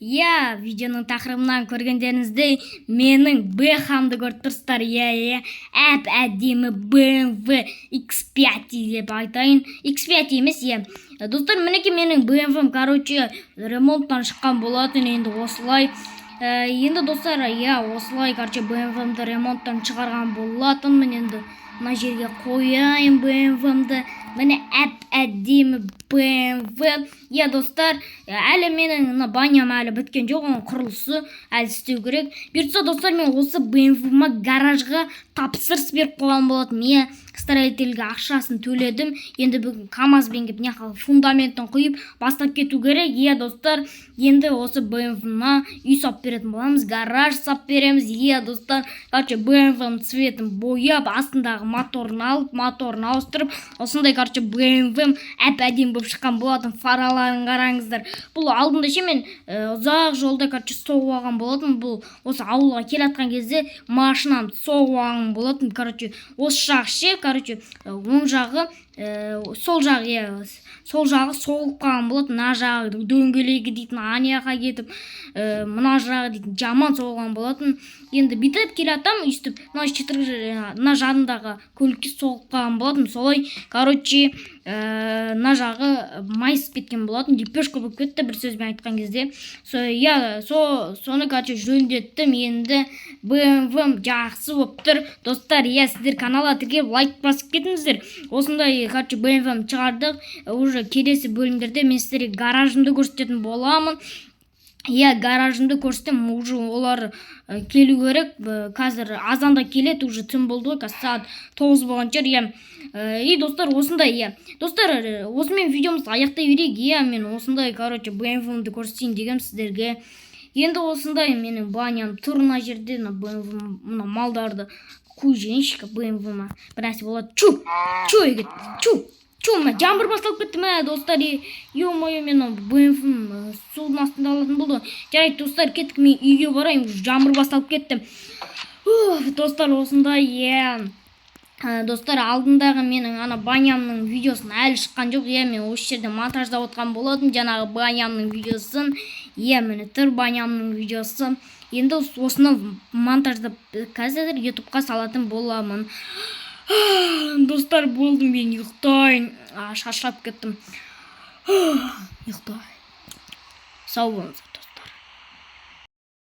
видеоның тақырыбынан көргендеріңіздей менің бэхамды көріп тұрсыздар. Әп әдемі BMW X5 деп айтайын. X5 емес, достар, мінекей менің BMW-м, ремонттан шыққан болатын. Енді осылай достар, осылай, BMW-мді ремонттан шығарған болатынмын. Енді мына жерге қояйын BMW-мді. Міне әп-әдемі BMW. Достар, әлі менің баням әлі біткен жоқ, оның құрылысы әлі істеу керек. Бұйыртса, достар, мен осы BMW-ма гаражға тапсырыс беріп қойған болатын. Строительге ақшасын төледім. Енді бүгін КамАЗбен келіп фундаментін құйып бастап кету керек. Достар, енді осы BMW-ма үй сап беретін боламыз, гараж сап береміз. Достар, BMW-ның цветін бояп, астындағы моторын алып, моторын ауыстырып, осындай BMW-м әп-әдемі болып шыққан болатын. Фараларын қараңыздар. Бұл алдында мен ұзақ жолда соғып алған болатын. Бұл осы ауылға келатқан кезде машинам соғып алған болатын. Осы жағы оң жағы, сол жағы соғып қалған болатын. Мына жағы дөңгелегі дейтін анияға кетіп, мына жағы дейтін жаман соғылған болатын. Енді бүйтіп келе жатам, өйстіп мына жанындағы көлікке соғып қалған болатын. Солай, мына жағы майысып кеткен болатын. Лепешка болып кетті, бір сөзбен айтқан кезде. Соны жөндеттім. Енді BMW-м жақсы болып тұр. Достар, сіздер каналға тіркеліп лайк басып кетіңіздер. Осындай BMW-м шығардық. Уже келесі бөлімдерде мен сіздерге гаражымды көрсететін боламын. Гаражымды көрсетем, уже олар келу керек. Қазір азанда келеді, уже түн болды ғой, сағат 9 болған шығар. Достар, осындай. Достар, осымен видеомызды аяқтай берейік. Мен осындай, BMW-мді көрсетейін дегем сіздерге. Енді осындай менің баням тұр мына жерде. Мына малдарды қойжейінші BMW-ма. Бір нәрсе болады. Жаңбыр басталып кетті ме, достар? Менің BMW-м судың астында алатын болды. Жарайды, достар, кеттік, мен үйге барайын. Жаңбыр басталып кетті. Достар, осындай. Достар, алдындағы менің банямның видеосын әлі шыққан жоқ. Мен осы жерде монтаждап отқан болатын. Жаңағы банямның видеосын. Мені тұр банямның видеосы. Енді осыны монтаждап қазір ютубқа салатын боламын. Достар, болдым, мен ұйықтайын. Шаршап кеттім. Ұйықтай. Сау болыңыздар.